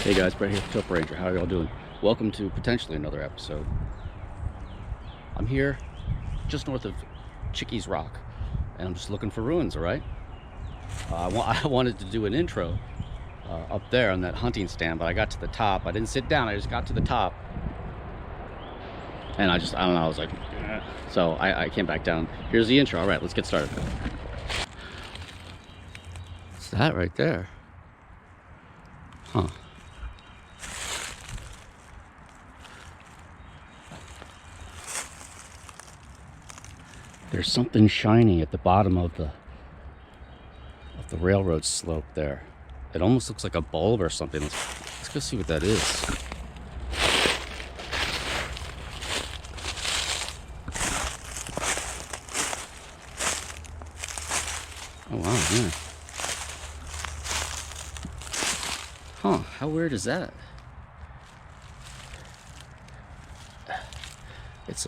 Hey guys, Brett here for TopoRanger. How are y'all doing? Welcome to potentially another episode. I'm here just north of Chickies Rock, and I'm just looking for ruins, all right? I wanted to do an intro up there on that hunting stand, but I got to the top. I didn't sit down, I just got to the top. And I don't know, I was like, eh. So I came back down. Here's the intro. All right, let's get started. What's that right there? Huh. There's something shiny at the bottom of the railroad slope there. It almost looks like a bulb or something. Let's go see what that is. Oh wow, yeah. Huh, how weird is that? It's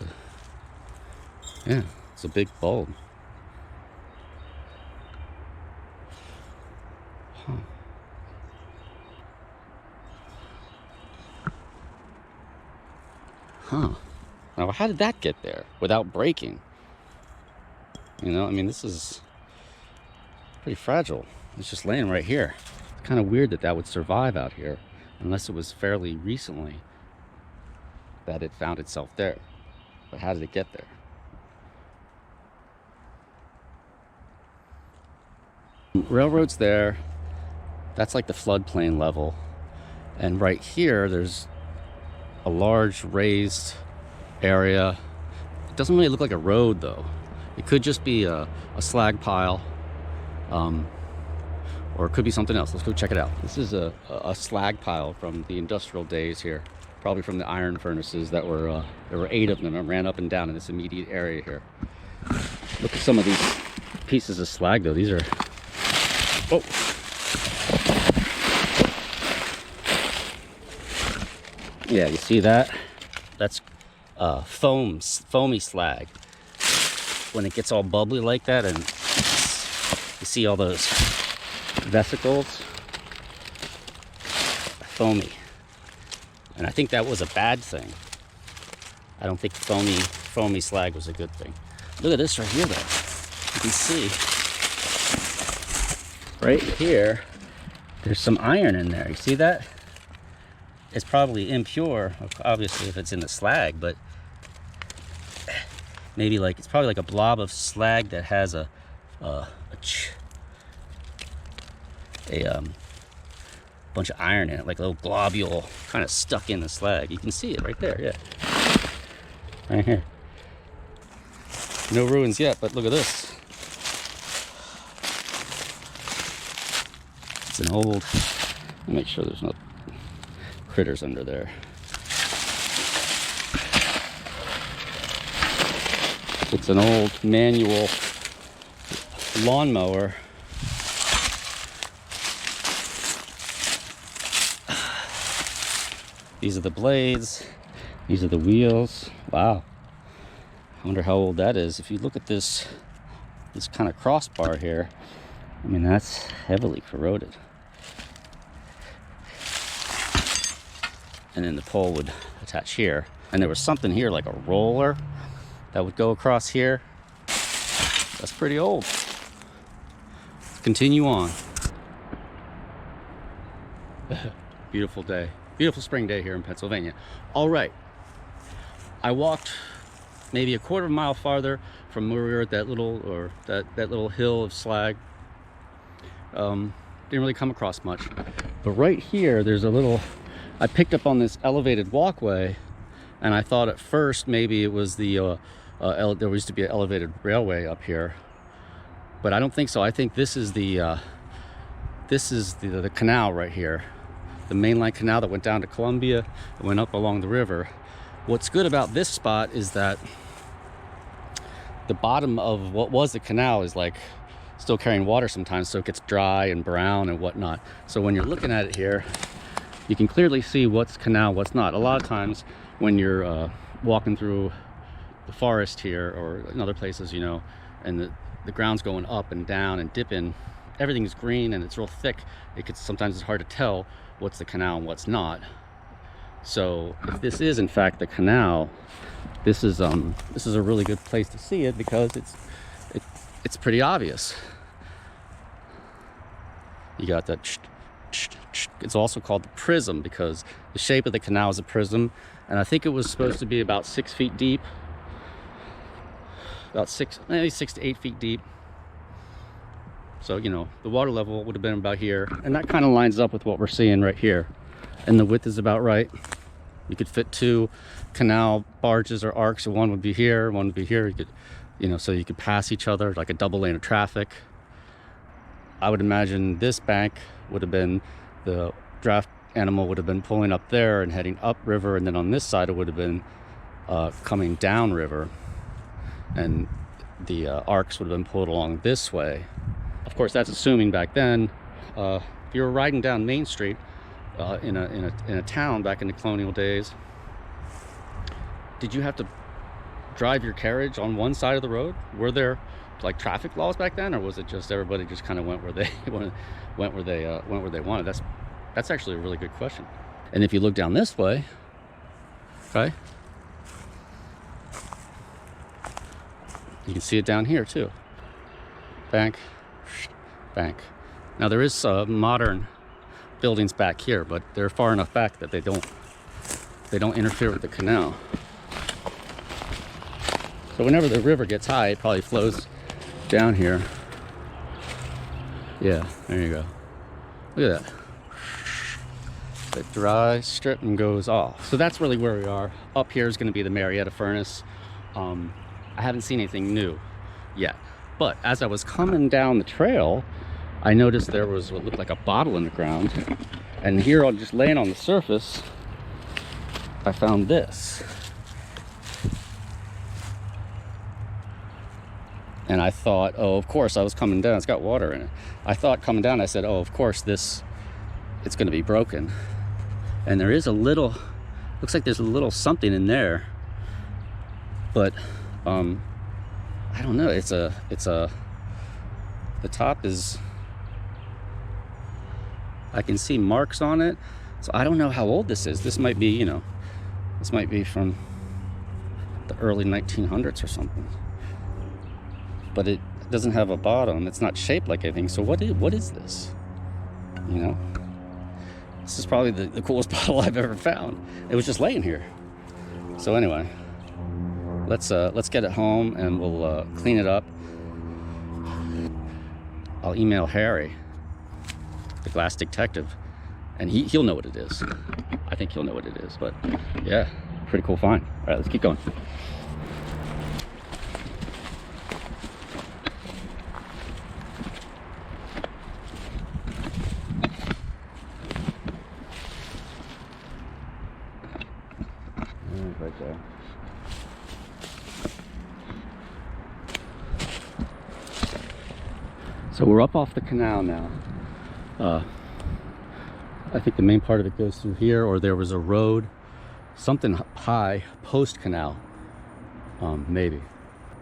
a big bulb. Huh. Huh. Now, how did that get there without breaking? You know, I mean, this is pretty fragile. It's just laying right here. It's kind of weird that that would survive out here, unless it was fairly recently that it found itself there. But how did it get there? Railroad's there. That's like the floodplain level. And right here, there's a large raised area. It doesn't really look like a road, though. It could just be a slag pile, or it could be something else. Let's go check it out. This is a slag pile from the industrial days here, probably from the iron furnaces that were there were 8 of them and ran up and down in this immediate area here. Look at some of these pieces of slag, though. These are oh. Yeah, you see that? That's foamy slag. When it gets all bubbly like that, and you see all those vesicles, foamy. And I think that was a bad thing. I don't think foamy slag was a good thing. Look at this right here, though. You can see right here, there's some iron in there. You see that? It's probably impure, obviously, if it's in the slag, but maybe like it's probably like a blob of slag that has a bunch of iron in it, like a little globule kind of stuck in the slag. You can see it right there, yeah. Right here. No ruins yet, but look at this. It's an old, let me make sure there's no critters under there. It's an old manual lawnmower. These are the blades. These are the wheels. Wow. I wonder how old that is. If you look at this kind of crossbar here, I mean, that's heavily corroded. And then the pole would attach here. And there was something here like a roller that would go across here. That's pretty old. Continue on. Beautiful day. Beautiful spring day here in Pennsylvania. All right. I walked maybe a quarter of a mile farther from where we were at that little hill of slag. Didn't really come across much. But right here, there's a little, I picked up on this elevated walkway, and I thought at first maybe it was there used to be an elevated railway up here, but I don't think so. I think this is the canal right here, the mainline canal that went down to Columbia and went up along the river. What's good about this spot is that the bottom of what was the canal is like still carrying water sometimes, so it gets dry and brown and whatnot. So when you're looking at it here, you can clearly see what's canal, what's not. A lot of times when you're walking through the forest here or in other places, you know, and the ground's going up and down and dipping, everything's green and it's real thick. Sometimes it's hard to tell what's the canal and what's not. So if this is in fact the canal, this is a really good place to see it because it's pretty obvious. You got that. It's also called the prism because the shape of the canal is a prism, and I think it was supposed to be about 6 feet deep, maybe 6 to 8 feet deep. So, you know, the water level would have been about here, and that kind of lines up with what we're seeing right here. And the width is about right. You could fit 2 canal barges or arcs, so one would be here, one would be here. You could, you know, so you could pass each other like a double lane of traffic. I would imagine this bank would have been, the draft animal would have been pulling up there and heading up river, and then on this side it would have been coming down river, and the arcs would have been pulled along this way. Of course, that's assuming back then, if you were riding down Main Street in a town back in the colonial days, did you have to drive your carriage on one side of the road? Were there like traffic laws back then, or was it just everybody just kind of went where they wanted? That's actually a really good question. And if you look down this way, okay, you can see it down here too. Bank, bank. Now there is modern buildings back here, but they're far enough back that they don't interfere with the canal. So whenever the river gets high, it probably flows down here. Yeah, there you go. Look at that. The dry strip and goes off. So that's really where we are. Up here is going to be the Marietta furnace. I haven't seen anything new yet. But as I was coming down the trail, I noticed there was what looked like a bottle in the ground. And here, just laying on the surface, I found this. And I thought, oh, of course, I was coming down. It's got water in it. I thought coming down, I said, oh, of course, it's going to be broken. And there is a little, looks like there's a little something in there. But, I don't know. The top is, I can see marks on it. So I don't know how old this is. This might be, you know, this might be from the early 1900s or something. But it doesn't have a bottom. It's not shaped like anything. So what is this? You know, this is probably the coolest bottle I've ever found. It was just laying here. So anyway, let's get it home and we'll clean it up. I'll email Harry, the Glass Digtective, and he'll know what it is. I think he'll know what it is. But yeah, pretty cool find. All right, let's keep going. Right there. So we're up off the canal now. I think the main part of it goes through here, or there was a road, something high post canal, maybe.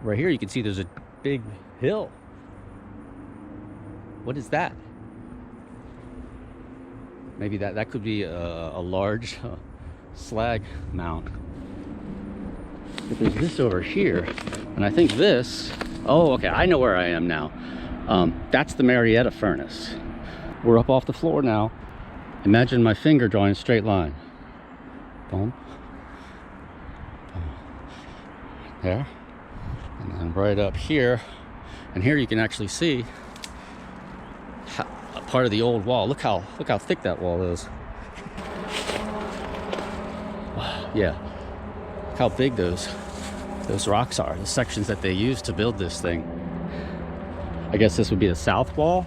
Right here you can see there's a big hill. What is that? Maybe that could be a large slag mound. But there's this over here, and I think this, oh, okay, I know where I am now. That's the Marietta furnace. We're up off the floor now. Imagine my finger drawing a straight line. Boom. Boom. There. And then right up here. And here you can actually see a part of the old wall. Look how thick that wall is. Yeah. Look how big those rocks are, the sections that they used to build this thing. I guess this would be the south wall.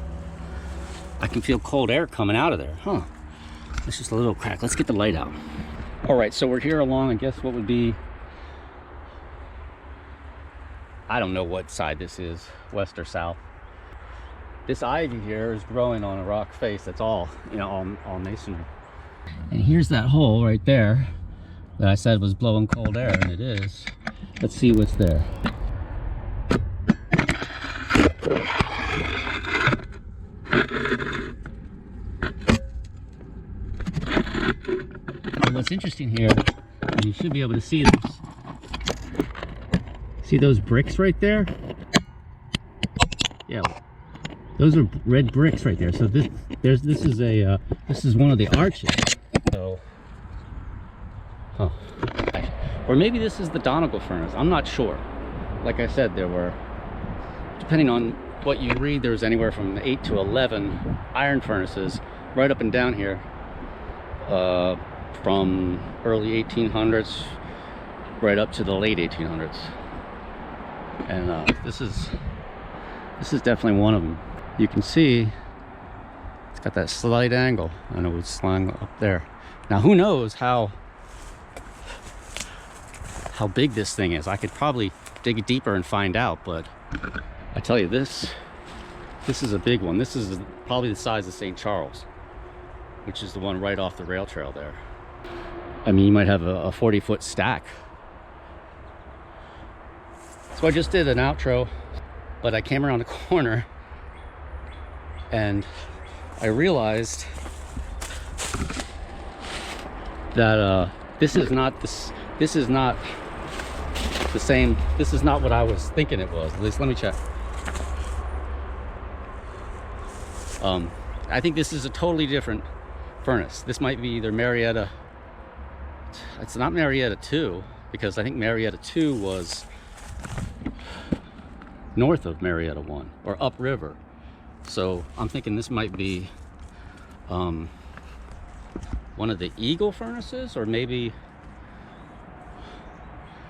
I can feel cold air coming out of there, huh? It's just a little crack. Let's get the light out. All right, so we're here along, I guess what would be, I don't know what side this is, west or south. This ivy here is growing on a rock face. That's all, you know, all masonry. And here's that hole right there that I said was blowing cold air, and it is. Let's see what's there. what's interesting here, and you should be able to see this. See those bricks right there? Yeah, those are red bricks right there. So this is one of the arches. So, huh. Or maybe this is the Donegal furnace. I'm not sure. Like I said, there were, depending on what you read, there's anywhere from 8 to 11 iron furnaces right up and down here, from early 1800s right up to the late 1800s. And this is definitely one of them. You can see it's got that slight angle, and it was slung up there. Now who knows how big this thing is. I could probably dig deeper and find out, but I tell you, this is a big one. This is probably the size of St. Charles, which is the one right off the rail trail there. I mean, you might have a 40-foot stack. So I just did an outro, but I came around the corner and I realized that this is not the same. This is not what I was thinking it was. At least let me check. I think this is a totally different furnace. This might be either Marietta. It's not Marietta 2, because I think Marietta 2 was north of Marietta 1 or upriver. So I'm thinking this might be one of the Eagle furnaces, or maybe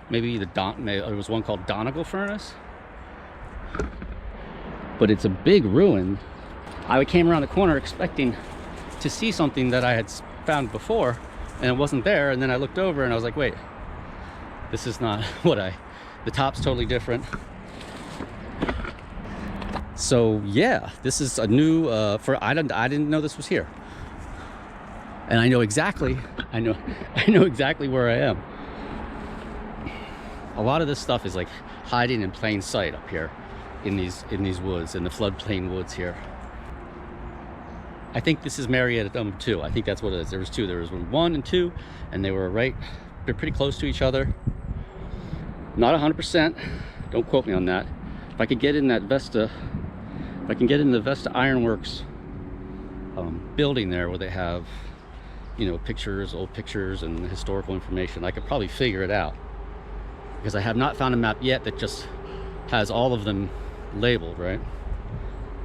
there was one called Donegal furnace. But it's a big ruin. I came around the corner expecting to see something that I had found before, and it wasn't there. And then I looked over and I was like, wait, this is not what the top's totally different. So yeah, this is a new I didn't know this was here, and I know exactly where I am. A lot of this stuff is like hiding in plain sight up here in these woods, in the floodplain woods here. I think this is Marietta number 2. I think that's what it is. There was 2. There was 1 and 2, and they're pretty close to each other. Not 100%. Don't quote me on that. If I could get in that Vesta, if I can get in the Vesta Ironworks building there, where they have, you know, pictures, old pictures, and historical information, I could probably figure it out. Because I have not found a map yet that just has all of them labeled, right?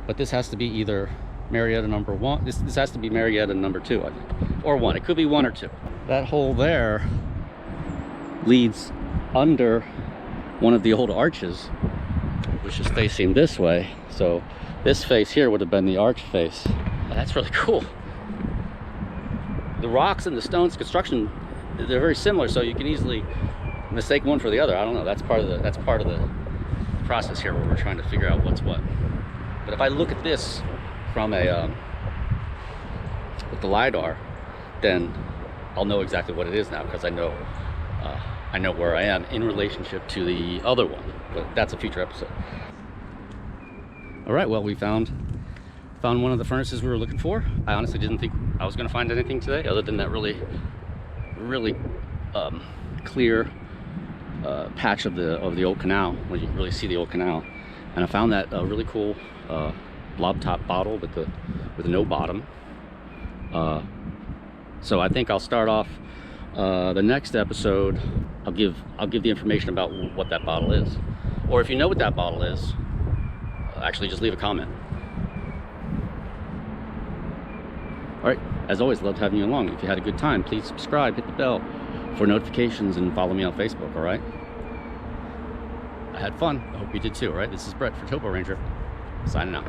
But this has to be either Marietta number 1. This has to be Marietta number 2, I think, or 1. It could be 1 or 2. That hole there leads under one of the old arches, which is facing this way. So this face here would have been the arch face. And that's really cool. The rocks and the stones construction, they're very similar, so you can easily mistake one for the other. I don't know. That's part of the process here, where we're trying to figure out what's what. But if I look at this from a with the LiDAR, then I'll know exactly what it is now, because I know where I am in relationship to the other one. But that's a future episode. All right, well, we found one of the furnaces we were looking for. I honestly didn't think I was going to find anything today, other than that really clear patch of the old canal, where you can really see the old canal. And I found that really cool blob top bottle with no bottom. So I think I'll start off the next episode. I'll give the information about what that bottle is, or if you know what that bottle is, actually just leave a comment. All right, as always, loved having you along. If you had a good time, please subscribe, hit the bell for notifications, and follow me on Facebook. All right, I had fun. I hope you did too. All right, this is Brett for TopoRanger, signing out.